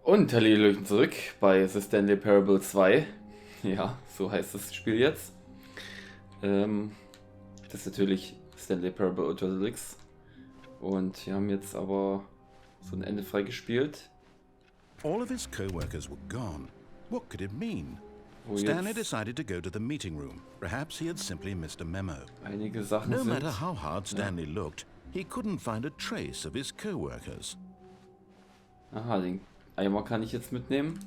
Und Hallöchen zurück bei The Stanley Parable 2. Ja, so heißt das Spiel jetzt. Das ist natürlich Stanley Parable unter Deluxe. Und wir haben jetzt aber so ein Ende freigespielt. All of his co-workers were gone. What could it mean? Wo Stanley jetzt decided to go to the meeting room. Perhaps he had simply missed a memo. einige Sachen No sind. matter how hard Stanley looked, he couldn't find a trace of his co-workers. Aha, den Eimer kann ich jetzt mitnehmen.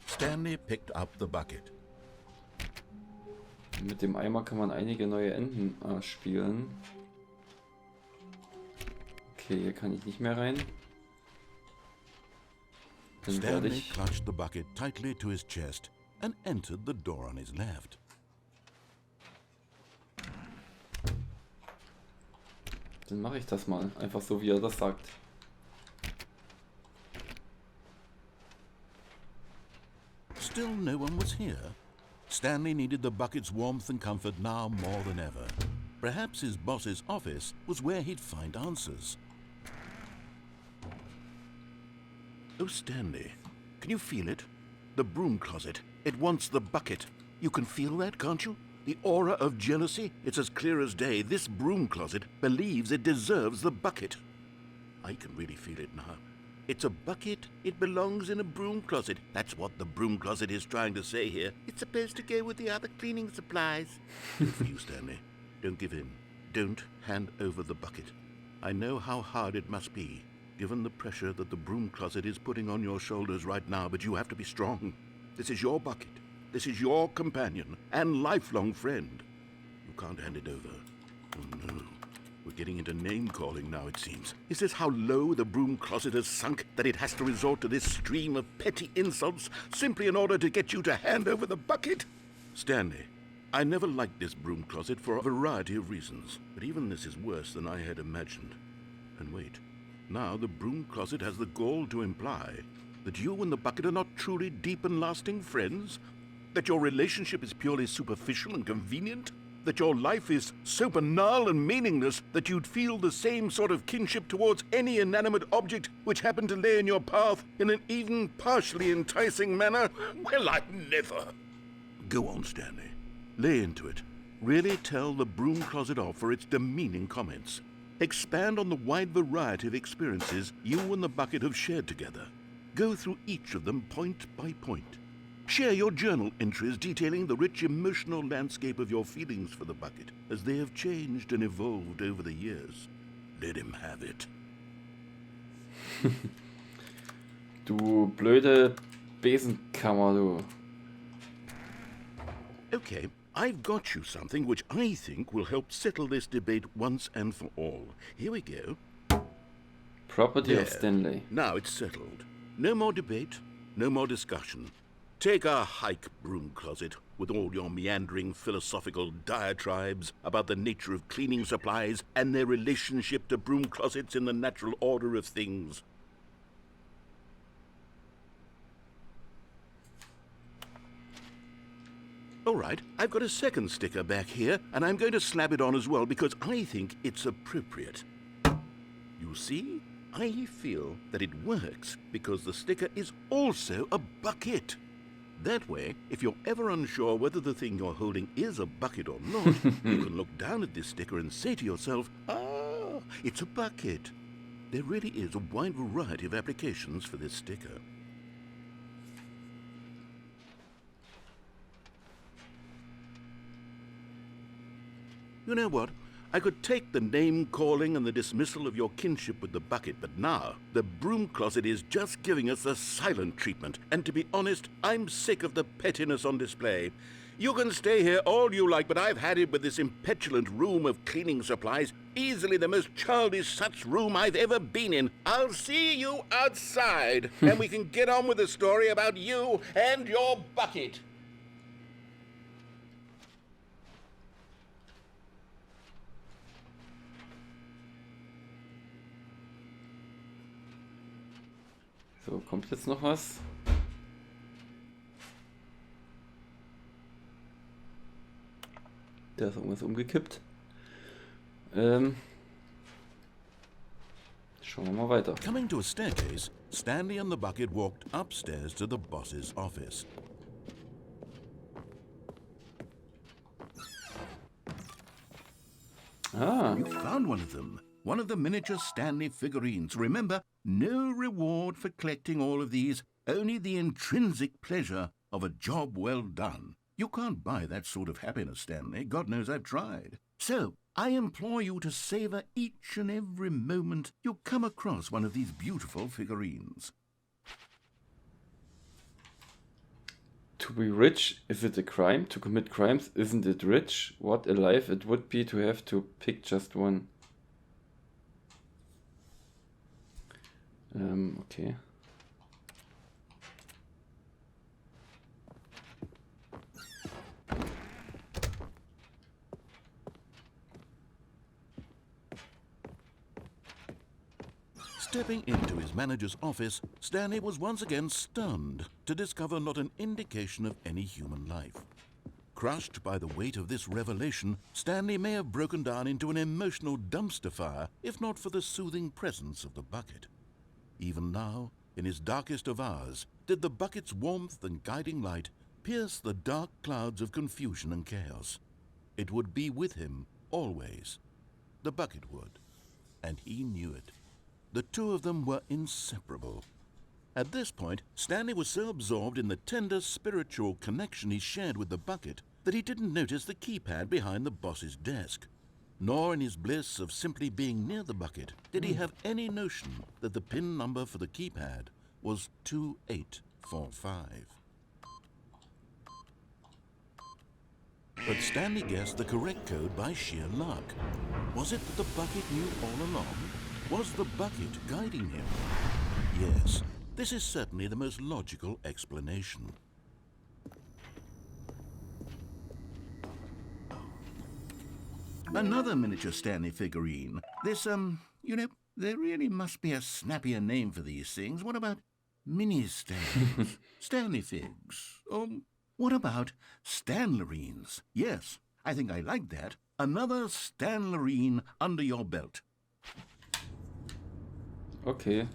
Stanley picked up the bucket. Mit dem Eimer kann man einige neue Enden spielen. Okay, hier kann ich nicht mehr rein. Dann werde Stanley ich. clutched the bucket tightly to his chest and entered the door on his left. Dann mache ich das mal. Einfach so, wie er das sagt. Still no one was here. Stanley needed the bucket's warmth and comfort now more than ever. Perhaps his boss's office was where he'd find answers. Oh, Stanley, can you feel it? The broom closet. It wants the bucket. You can feel that, can't you? The aura of jealousy, it's as clear as day. This broom closet believes it deserves the bucket. I can really feel it now. It's a bucket. It belongs in a broom closet. That's what the broom closet is trying to say here. It's supposed to go with the other cleaning supplies. Good for you, Stanley. Don't give in. Don't hand over the bucket. I know how hard it must be, given the pressure that the broom closet is putting on your shoulders right now, but you have to be strong. This is your bucket. This is your companion and lifelong friend. You can't hand it over. Oh, no. We're getting into name-calling now, it seems. Is this how low the broom closet has sunk, that it has to resort to this stream of petty insults simply in order to get you to hand over the bucket? Stanley, I never liked this broom closet for a variety of reasons, but even this is worse than I had imagined. And wait, now the broom closet has the gall to imply that you and the bucket are not truly deep and lasting friends? That your relationship is purely superficial and convenient? That your life is so banal and meaningless that you'd feel the same sort of kinship towards any inanimate object which happened to lay in your path in an even partially enticing manner? Well, I'd never. Go on, Stanley. Lay into it. Really tell the broom closet off for its demeaning comments. Expand on the wide variety of experiences you and the bucket have shared together. Go through each of them point by point. Share your journal entries detailing the rich emotional landscape of your feelings for the bucket as they have changed and evolved over the years. Let him have it. Du blöde Besenkammer, du. Okay, I've got you something which I think will help settle this debate once and for all. Here we go. Property of There. Stanley. Now it's settled. No more debate, no more discussion. Take a hike, broom closet, with all your meandering philosophical diatribes about the nature of cleaning supplies and their relationship to broom closets in the natural order of things. All right, I've got a second sticker back here, and I'm going to slap it on as well because I think it's appropriate. You see? I feel that it works because the sticker is also a bucket. That way, if you're ever unsure whether the thing you're holding is a bucket or not, you can look down at this sticker and say to yourself, ah, it's a bucket. There really is a wide variety of applications for this sticker. You know what? I could take the name-calling and the dismissal of your kinship with the bucket, but now the broom closet is just giving us the silent treatment. And to be honest, I'm sick of the pettiness on display. You can stay here all you like, but I've had it with this impetulant room of cleaning supplies. Easily the most childish such room I've ever been in. I'll see you outside, and we can get on with the story about you and your bucket. So, kommt jetzt noch was? Da ist irgendwas umgekippt. Schauen wir mal weiter. Coming to a staircase, Stanley and the bucket walked upstairs to the boss's office. Ah, You found one of them. One of the miniature Stanley figurines. Remember, no reward for collecting all of these, only the intrinsic pleasure of a job well done. You can't buy that sort of happiness, Stanley. God knows I've tried. So, I implore you to savor each and every moment you come across one of these beautiful figurines. to be rich, is it a crime? To commit crimes, isn't it rich? What a life it would be to have to pick just one. Okay. Stepping into his manager's office, Stanley was once again stunned to discover not an indication of any human life. Crushed by the weight of this revelation, Stanley may have broken down into an emotional dumpster fire if not for the soothing presence of the bucket. Even now, in his darkest of hours, did the bucket's warmth and guiding light pierce the dark clouds of confusion and chaos. It would be with him always. The bucket would, and he knew it. The two of them were inseparable. At this point, Stanley was so absorbed in the tender spiritual connection he shared with the bucket that he didn't notice the keypad behind the boss's desk. Nor in his bliss of simply being near the bucket did he have any notion that the PIN number for the keypad was 2845. But Stanley guessed the correct code by sheer luck. Was it that the bucket knew all along? Was the bucket guiding him? Yes, this is certainly the most logical explanation. Another miniature Stanley figurine. This, there really must be a snappier name for these things. What about mini Stanley? Stanley figs? What about Stanlerines? Yes, I think I like that. Another Stanlerine under your belt. Okay.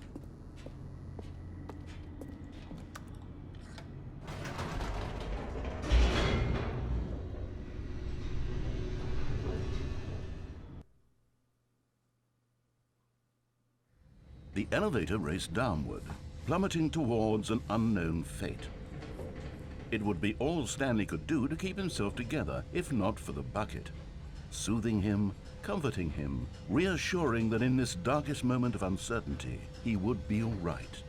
The elevator raced downward, plummeting towards an unknown fate. It would be all Stanley could do to keep himself together, if not for the bucket. Soothing him, comforting him, reassuring that in this darkest moment of uncertainty, he would be all right.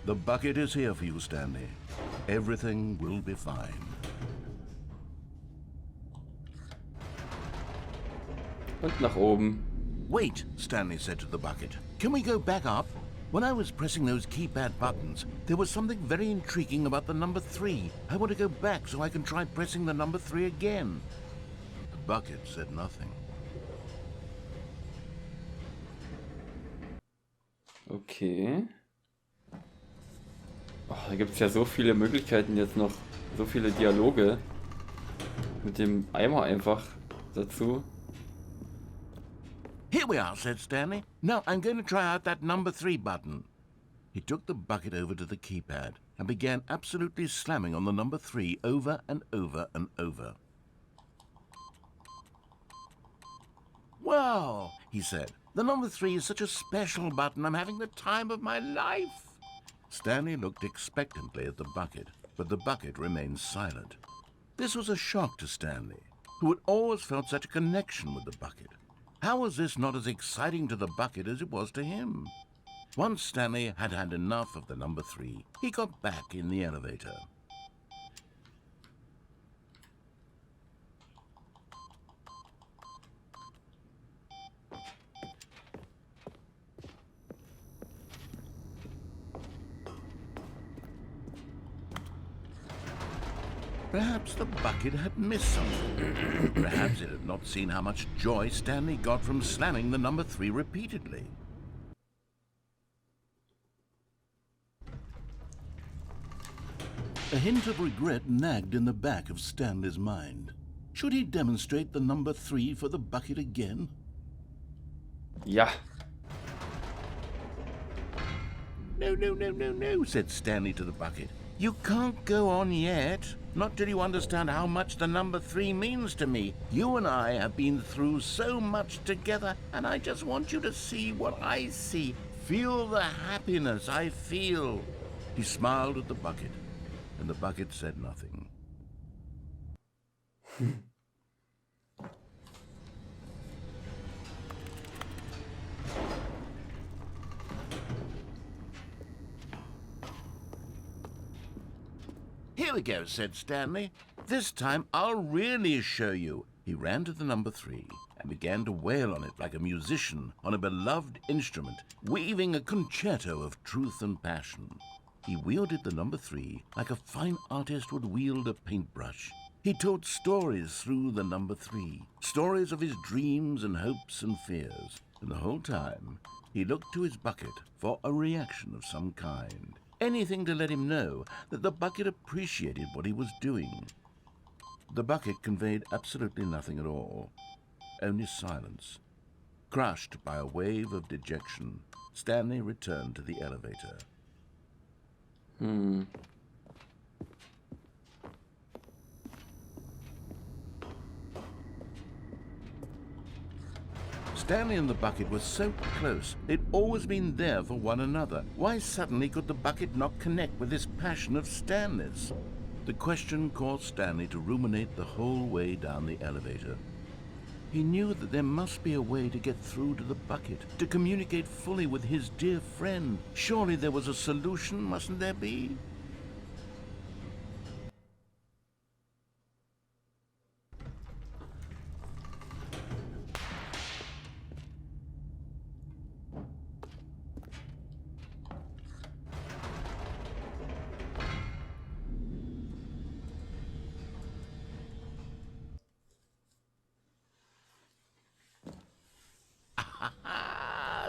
The bucket is here for you, Stanley. Everything will be fine. Und nach oben. Wait, Stanley said to the bucket. Can we go back up? When I was pressing those keypad buttons, there was something very intriguing about the number 3. I want to go back so I can try pressing the number 3 again. The bucket said nothing. Okay. Oh, da gibt es ja so viele Möglichkeiten jetzt noch. So viele Dialoge. Mit dem Eimer einfach dazu. Here we are, said Stanley. Now I'm going to try out that number 3 button. He took the bucket over to the keypad and began absolutely slamming on the number 3 over and over and over. Wow, he said. The number 3 is such a special button. I'm having the time of my life. Stanley looked expectantly at the bucket, but the bucket remained silent. This was a shock to Stanley, who had always felt such a connection with the bucket. How was this not as exciting to the bucket as it was to him? Once Stanley had had enough of the number 3, he got back in the elevator. Perhaps the bucket had missed something. Perhaps it had not seen how much joy Stanley got from slamming the number 3 repeatedly. A hint of regret nagged in the back of Stanley's mind. Should he demonstrate the number 3 for the bucket again? Ja. No, no, no, no, no, said Stanley to the bucket. You can't go on yet. Not till you understand how much the number 3 means to me. You and I have been through so much together, and I just want you to see what I see. Feel the happiness I feel. He smiled at the bucket, and the bucket said nothing. Here we go, said Stanley. This time I'll really show you. He ran to the number 3 and began to wail on it like a musician on a beloved instrument, weaving a concerto of truth and passion. He wielded the number 3 like a fine artist would wield a paintbrush. He told stories through the number 3, stories of his dreams and hopes and fears. And the whole time, he looked to his bucket for a reaction of some kind. Anything to let him know that the bucket appreciated what he was doing. The bucket conveyed absolutely nothing at all, only silence. Crushed by a wave of dejection, Stanley returned to the elevator. Stanley and the bucket were so close. They'd always been there for one another. Why suddenly could the bucket not connect with this passion of Stanley's? The question caused Stanley to ruminate the whole way down the elevator. He knew that there must be a way to get through to the bucket, to communicate fully with his dear friend. Surely there was a solution, mustn't there be?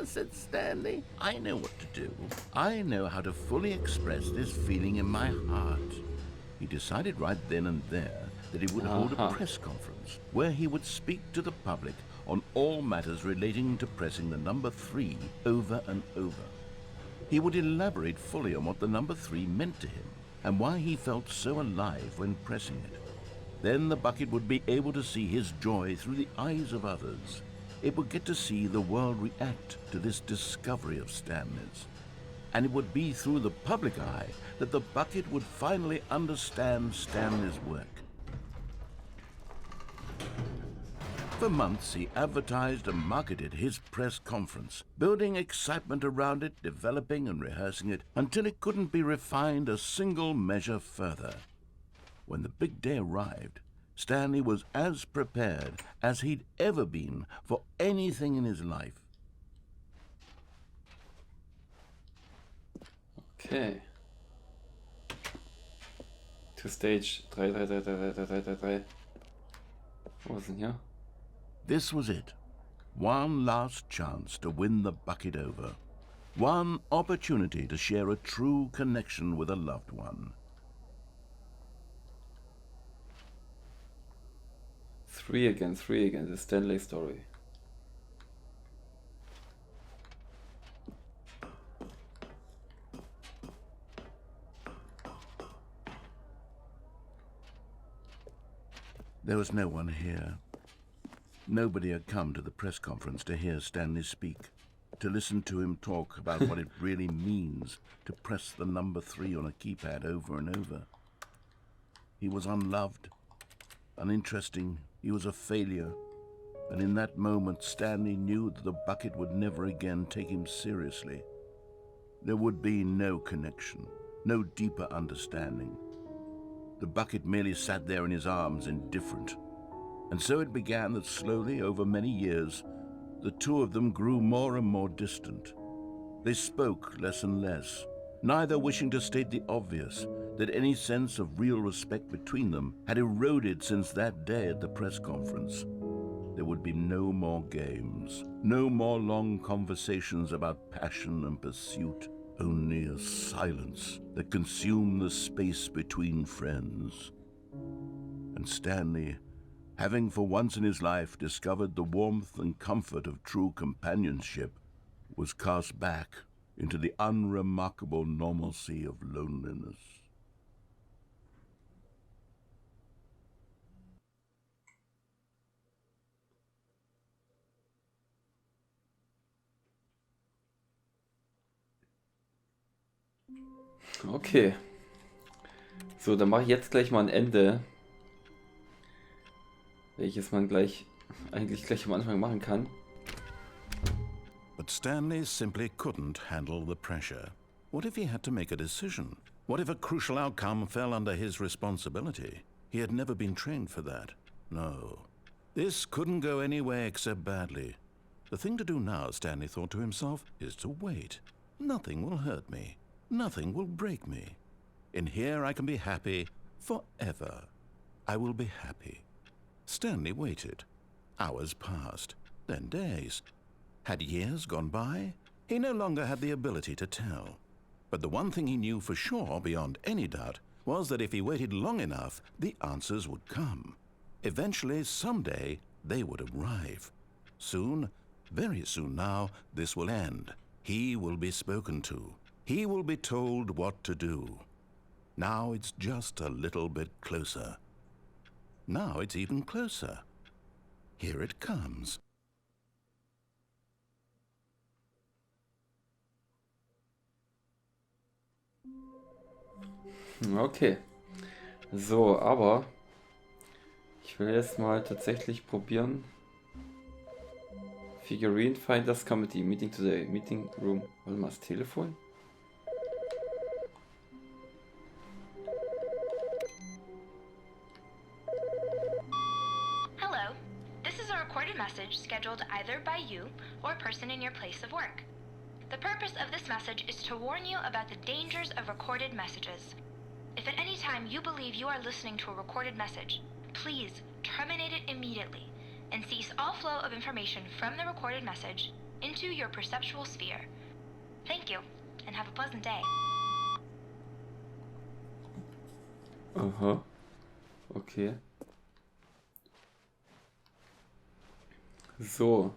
Said Stanley. I know what to do. I know how to fully express this feeling in my heart. He decided right then and there that he would hold a press conference where he would speak to the public on all matters relating to pressing the number 3 over and over. He would elaborate fully on what the number 3 meant to him and why he felt so alive when pressing it. Then the bucket would be able to see his joy through the eyes of others. It would get to see the world react to this discovery of Stanley's. And it would be through the public eye that the bucket would finally understand Stanley's work. For months, he advertised and marketed his press conference, building excitement around it, developing and rehearsing it, until it couldn't be refined a single measure further. When the big day arrived, Stanley was as prepared as he'd ever been for anything in his life. Okay. To stage 3. Wo ist denn hier? This was it. One last chance to win the bucket over. One opportunity to share a true connection with a loved one. 3 again, the Stanley story. There was no one here. Nobody had come to the press conference to hear Stanley speak, to listen to him talk about what it really means to press the number 3 on a keypad over and over. He was unloved, uninteresting. He was a failure, and in that moment Stanley knew that the bucket would never again take him seriously. There would be no connection, no deeper understanding. The bucket merely sat there in his arms, indifferent. And so it began that slowly, over many years, the two of them grew more and more distant. They spoke less and less, neither wishing to state the obvious, that any sense of real respect between them had eroded since that day at the press conference. There would be no more games, no more long conversations about passion and pursuit, only a silence that consumed the space between friends. And Stanley having for once in his life discovered the warmth and comfort of true companionship, was cast back into the unremarkable normalcy of loneliness. Okay. So, dann mache ich jetzt gleich mal ein Ende. Welches man eigentlich gleich am Anfang machen kann. But Stanley simply couldn't handle the pressure. What if he had to make a decision? What if a crucial outcome fell under his responsibility? He had never been trained for that. No. This couldn't go any way except badly. The thing to do now, Stanley thought to himself, is to wait. Nothing will hurt me. Nothing will break me. In here I can be happy forever. I will be happy. Stanley waited. Hours passed, then days. Had years gone by? He no longer had the ability to tell. But the one thing he knew for sure, beyond any doubt, was that if he waited long enough, the answers would come. Eventually, someday, they would arrive. Soon, very soon now, this will end. He will be spoken to. He will be told what to do. Now it's just a little bit closer. Now it's even closer. Here it comes. Okay. So, aber ich will jetzt mal tatsächlich probieren. Figurine Finders Committee. Meeting today. Meeting room. Warte mal, das Telefon? Hello. This is a recorded message scheduled either by you or a person in your place of work. The purpose of this message is to warn you about the dangers of recorded messages. If at any time you believe you are listening to a recorded message, please terminate it immediately and cease all flow of information from the recorded message into your perceptual sphere. Thank you, and have a pleasant day. Aha. Okay. So.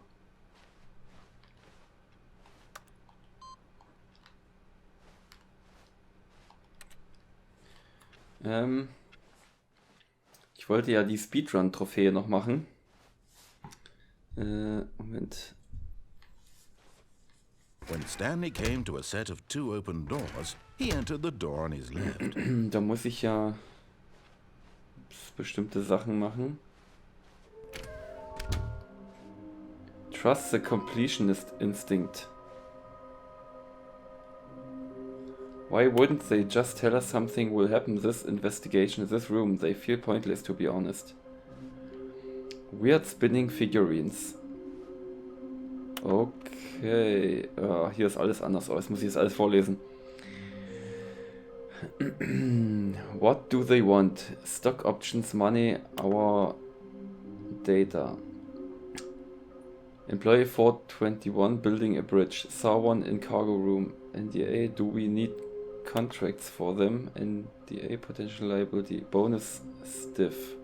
Ich wollte ja die Speedrun-Trophäe noch machen. Moment. When Stanley came to a set of 2 open doors, he entered the door on his left. Da muss ich ja bestimmte Sachen machen. Trust the completionist instinct. Why wouldn't they just tell us something will happen this investigation, this room? They feel pointless, to be honest. Weird spinning figurines. Okay. Hier ist alles anders aus. Muss ich jetzt alles vorlesen. What do they want? Stock options, money, our data. Employee 421 building a bridge. Saw one in cargo room. NDA, do we need contracts for them? NDA, potential liability. Bonus stiff.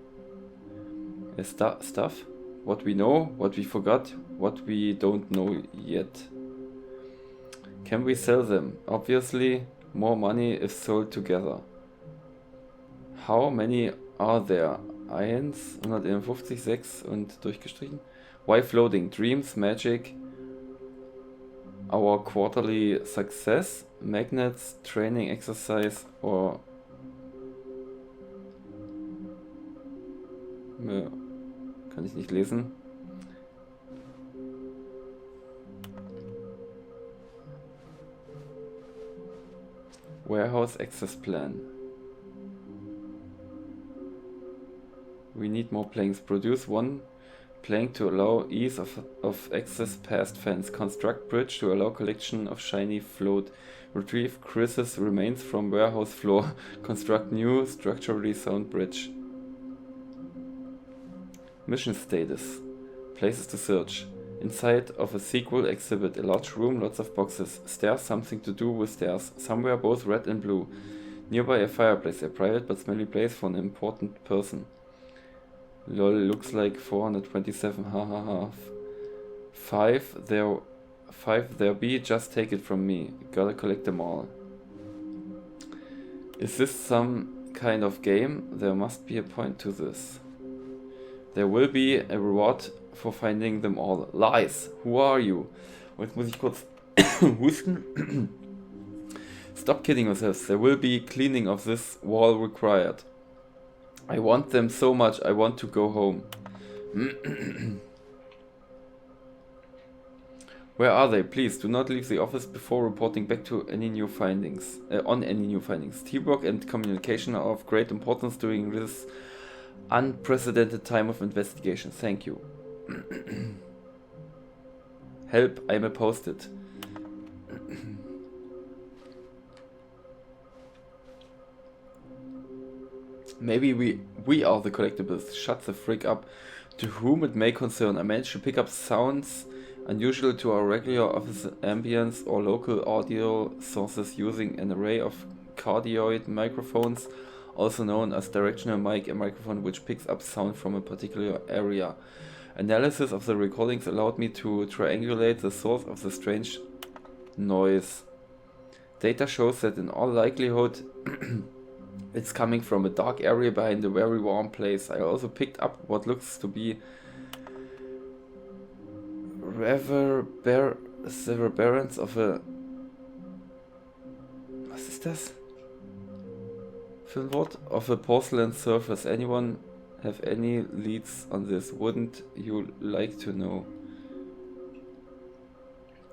Stuff? What we know, what we forgot, what we don't know yet. Can we sell them? Obviously, more money if sold together. How many are there? 1, 151, 6 und durchgestrichen. Why floating? Dreams, magic, our quarterly success, magnets, training exercise, or... Ja, kann ich nicht lesen. Warehouse access plan. We need more planks. Produce one plank to allow ease of access past fence. Construct bridge to allow collection of shiny float. Retrieve Chris's remains from warehouse floor. Construct new structurally sound bridge. Mission status. Places to search. Inside of a sequel exhibit. A large room, lots of boxes. Stairs, something to do with stairs. Somewhere both red and blue. Nearby a fireplace. A private but smelly place for an important person. Lol, looks like 427, hahaha. 5 there be, just take it from me. Gotta collect them all. Is this some kind of game? There must be a point to this. There will be a reward for finding them all. Lies! Who are you? Und jetzt muss ich kurz husten. Stop kidding yourselves. There will be cleaning of this wall required. I want them so much. I want to go home. Where are they? Please do not leave the office before reporting back to any new findings. On any new findings. Teamwork and communication are of great importance during this unprecedented time of investigation. Thank you. Help, I'm a post-it. Maybe we are the collectibles. Shut the frick up. To whom it may concern, I managed to pick up sounds unusual to our regular office ambience or local audio sources using an array of cardioid microphones, also known as directional mic, a microphone which picks up sound from a particular area. Analysis of the recordings allowed me to triangulate the source of the strange noise. Data shows that in all likelihood it's coming from a dark area behind a very warm place. I also picked up what looks to be reverberance of a... Was ist das? Für ein Wort? Of a porcelain surface. Anyone have any leads on this? Wouldn't you like to know?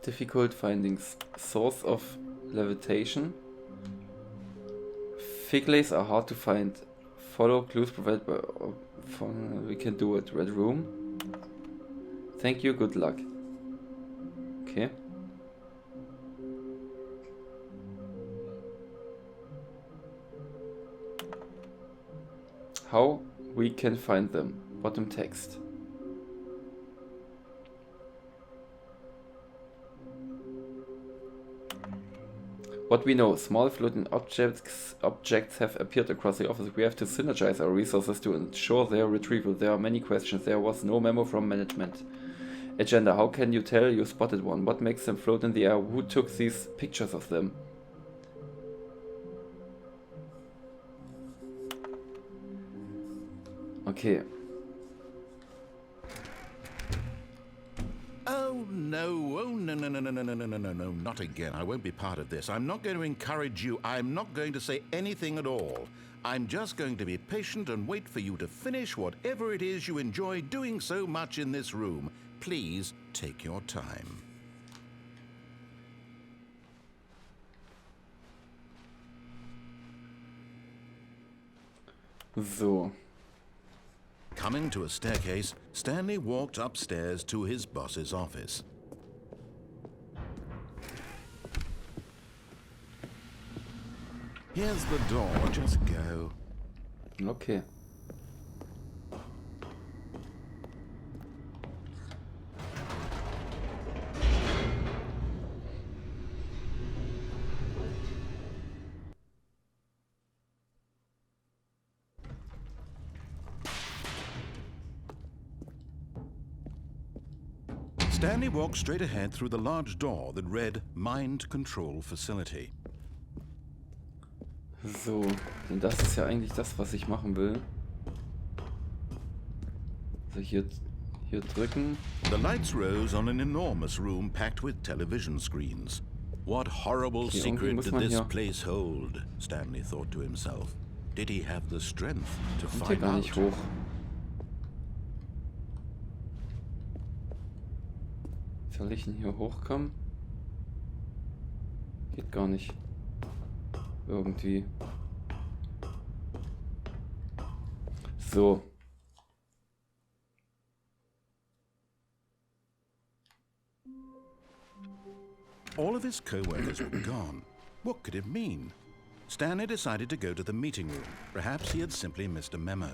Difficult findings. Source of levitation. Fig lays are hard to find. Follow clues provided by... we can do it. Red room. Thank you, good luck. Okay. How we can find them. Bottom text. What we know, small floating objects have appeared across the office. We have to synergize our resources to ensure their retrieval. There are many questions. There was no memo from management. Agenda, how can you tell you spotted one? What makes them float in the air? Who took these pictures of them? Okay. Oh no, no, not again. I won't be part of this. I'm not going to encourage you. I'm not going to say anything at all. I'm just going to be patient and wait for you to finish whatever it is you enjoy doing so much in this room. Please take your time. So. Coming to a staircase, Stanley walked upstairs to his boss's office. Here's the door, just go. Okay. Stanley walked straight ahead through the large door that read Mind Control Facility. So, denn das ist ja eigentlich das, was ich machen will. Also hier drücken. The lights rose on an enormous room packed with television screens. What horrible Okay, secret did man this hier... place hold? Stanley thought to himself. Did he have the strength to Kommt hier find gar out? nicht hoch. Wie soll ich denn hier hochkommen? Geht gar nicht. Irgendwie. So. All of his co-workers were gone. What could it mean? Stanley decided to go to the meeting room. Perhaps he had simply missed a memo.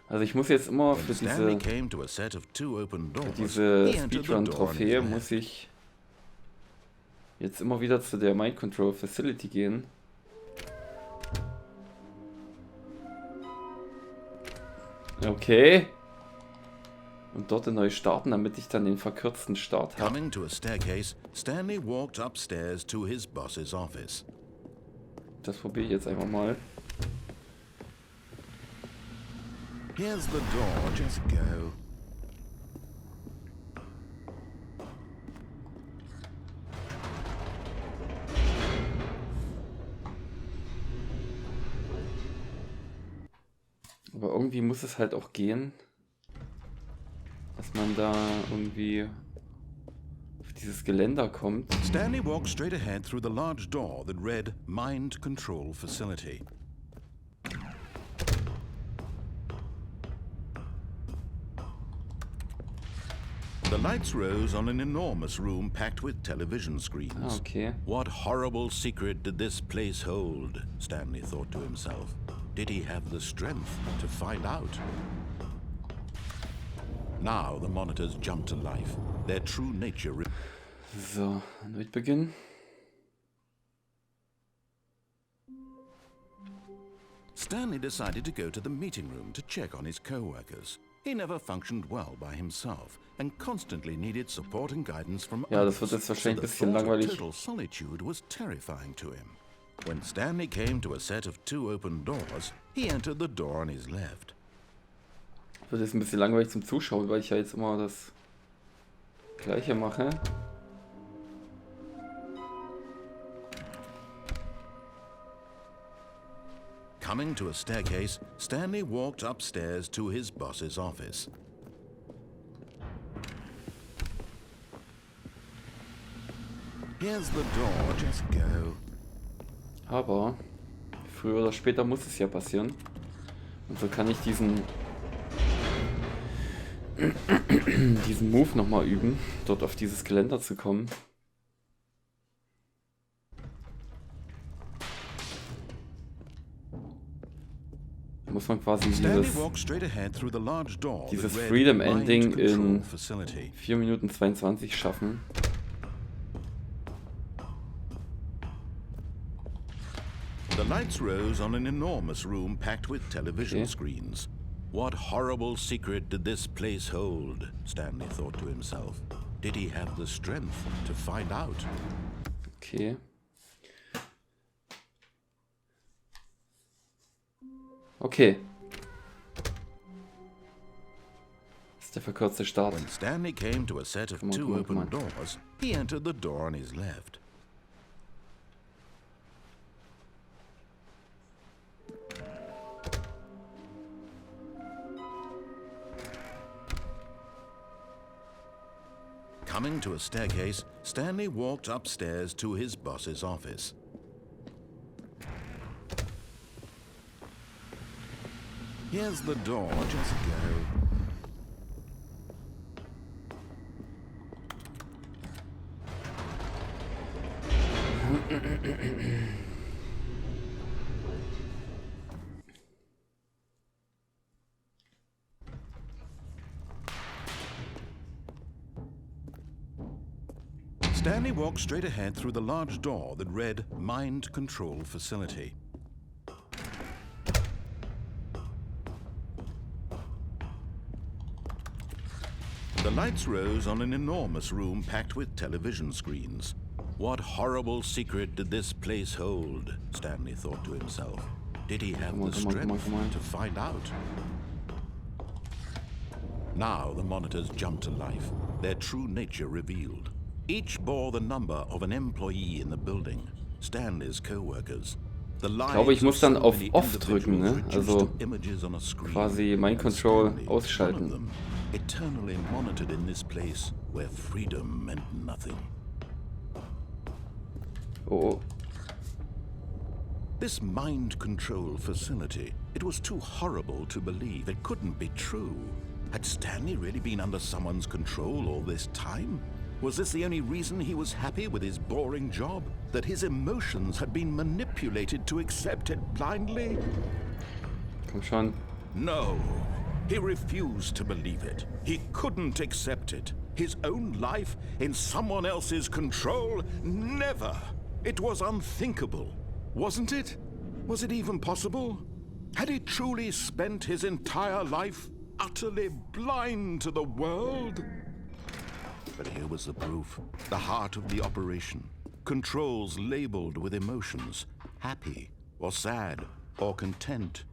Also ich muss jetzt immer When für Stanley came to a set of two open doors, diese he entered the door on his Speedrun-Trophäe left. muss ich jetzt immer wieder zu der Mind Control Facility gehen. Okay. Und dort neu starten, damit ich dann den verkürzten Start habe. Coming to a staircase, Stanley walked upstairs to his boss's office. Das probiere ich jetzt einfach mal. Here's the door, just go. Aber irgendwie muss es halt auch gehen, dass man da irgendwie auf dieses Geländer kommt. Stanley walked straight ahead through the large door that read Mind Control Facility. The lights rose on an enormous room packed with television screens. Ah, okay. What horrible secret did this place hold? Stanley thought to himself. Did he have the strength to find out? Now the monitors jumped to life. Their true nature... So, erneut beginnen. Stanley decided to go to the meeting room to check on his co-workers. He never functioned well by himself and constantly needed support and guidance from Ja, das others. wird jetzt wahrscheinlich ein So bisschen the thought of langweilig. total solitude was terrifying to him. When Stanley came to a set of 2 open doors, he entered the door on his left. Wird jetzt ein bisschen langweilig zum Zuschauen, weil ich ja jetzt immer das Gleiche mache. Coming to a staircase, Stanley walked upstairs to his boss's office. Here's the door, just go. Aber früher oder später muss es ja passieren. Und so kann ich diesen Move nochmal üben, dort auf dieses Geländer zu kommen. Muss man quasi dieses Freedom Ending in 4 Minuten 22 schaffen. The lights rose on an enormous room packed with television screens. What horrible secret did this place hold? Stanley thought to himself. Did he have the strength to find out? Okay. Okay. Das ist der verkürzte Start. When Stanley came to a set of 2 open doors, he entered the door on his left. Coming to a staircase, Stanley walked upstairs to his boss's office. Here's the door, just go. Stanley walked straight ahead through the large door that read Mind Control Facility. The lights rose on an enormous room packed with television screens. What horrible secret did this place hold? Stanley thought to himself. Did he have the strength to find out? Now the monitors jumped to life, their true nature revealed. Each bore the number of an employee in the building, Stanley's co-workers. Ich glaube, ich muss dann auf Off drücken, ne? Also quasi Mind Control ausschalten. Eternally monitored in this place where freedom meant nothing. Oh. This mind control facility, it was too horrible to believe. It couldn't be true. Had Stanley really been under someone's control all this time? Was this the only reason he was happy with his boring job? That his emotions had been manipulated to accept it blindly? Komm schon. No. He refused to believe it. He couldn't accept it. His own life in someone else's control? Never. It was unthinkable. Wasn't it? Was it even possible? Had he truly spent his entire life utterly blind to the world? But here was the proof. The heart of the operation. Controls labeled with emotions. Happy or sad or content.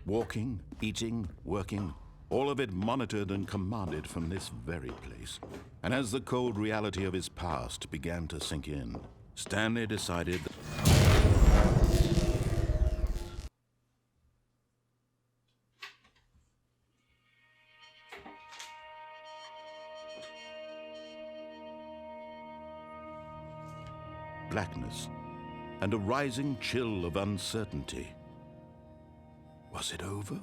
Walking, eating, working. All of it monitored and commanded from this very place. And as the cold reality of his past began to sink in, Stanley decided that blackness and a rising chill of uncertainty. Was it over?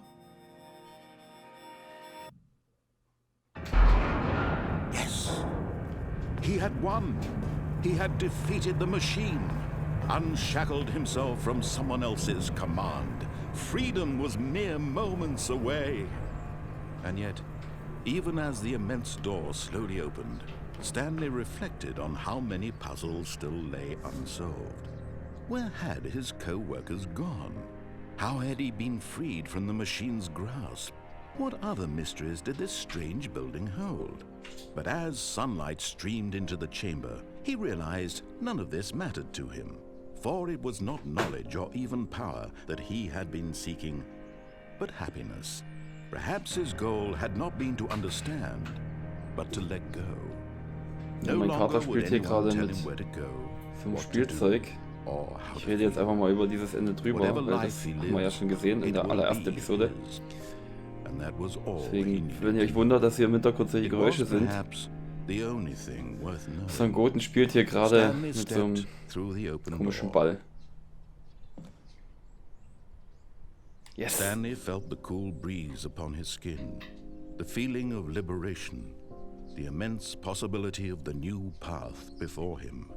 Yes. He had won. He had defeated the machine, unshackled himself from someone else's command. Freedom was mere moments away. And yet, even as the immense door slowly opened, Stanley reflected on how many puzzles still lay unsolved. Where had his co-workers gone? How had he been freed from the machine's grasp? What other mysteries did this strange building hold? But as sunlight streamed into the chamber, he realized none of this mattered to him, for it was not knowledge or even power that he had been seeking, but happiness. Perhaps his goal had not been to understand, but to let go. No Mein Vater longer would spielt hier anyone gerade tell mit him where to go, so einem what to do, Spielzeug. or how Ich to rede jetzt feel. einfach mal über dieses Ende drüber, Whatever weil life das he haben wir ja lives, schon gesehen in it der will allerersten be Episode. his. And that was all he Deswegen, needed wenn ihr to euch wundert, dass hier im Hintergrund solche It Geräusche was sind. perhaps the only thing worth knowing. Son Goten spielt hier gerade Stanley mit so einem stepped through the open komischen door. Ball. Yes! Stanley felt the cool breeze upon his skin, the feeling of liberation, the immense possibility of the new path before him.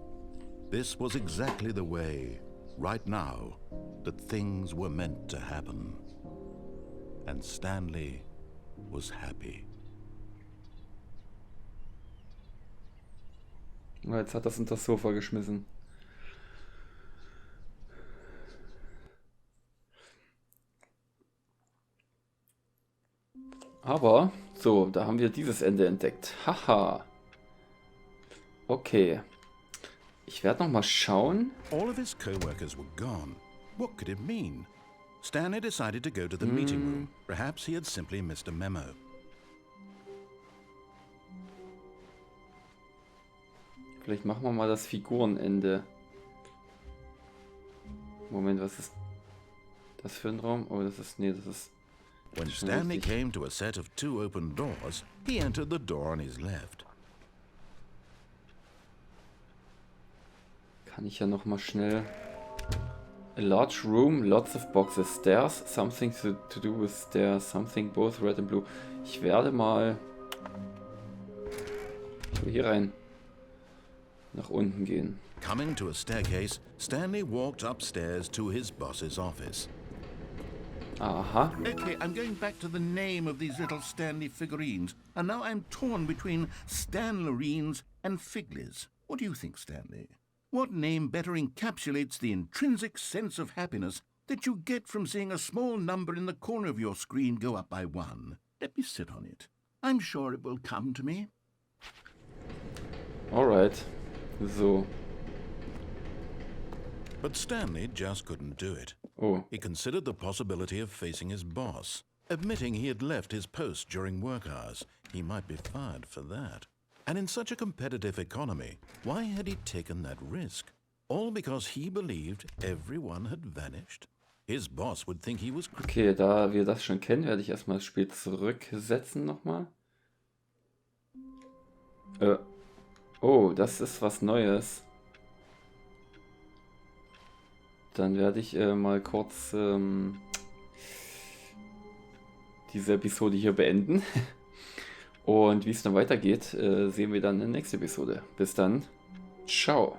This was exactly the way, right now, that things were meant to happen. And Stanley was happy. Jetzt hat er es unter das Sofa geschmissen. Aber, so, da haben wir dieses Ende entdeckt. Haha. Okay. Ich werde noch mal schauen. All of his co-workers were gone. What could it mean? Stanley decided to go to the meeting room. Perhaps he had simply missed a memo. Vielleicht machen wir mal das Figurenende. Moment, was ist das für ein Raum? Oh, das ist... Nee, das ist... When schon Stanley richtig. came to a set of 2 open doors, he entered the door on his left. Kann ich ja noch mal schnell... A large room, lots of boxes, stairs, something to do with stairs, something both red and blue. Ich werde mal... hier rein. Nach unten gehen. Coming to a staircase, Stanley walked upstairs to his boss's office. Aha. Okay, I'm going back to the name of these little Stanley figurines, and now I'm torn between Stanlerines and Figlies. What do you think, Stanley? What name better encapsulates the intrinsic sense of happiness that you get from seeing a small number in the corner of your screen go up by 1? Let me sit on it. I'm sure it will come to me. Alright. So. But Stanley just couldn't do it. Oh. He considered the possibility of facing his boss. Admitting he had left his post during work hours, he might be fired for that. And in such a competitive economy, why had he taken that risk? All because he believed everyone had vanished? His boss would think he was... Okay, da wir das schon kennen, werde ich erstmal das Spiel zurücksetzen nochmal. Oh, das ist was Neues. Dann werde ich mal kurz diese Episode hier beenden. Und wie es dann weitergeht, sehen wir dann in der nächsten Episode. Bis dann. Ciao.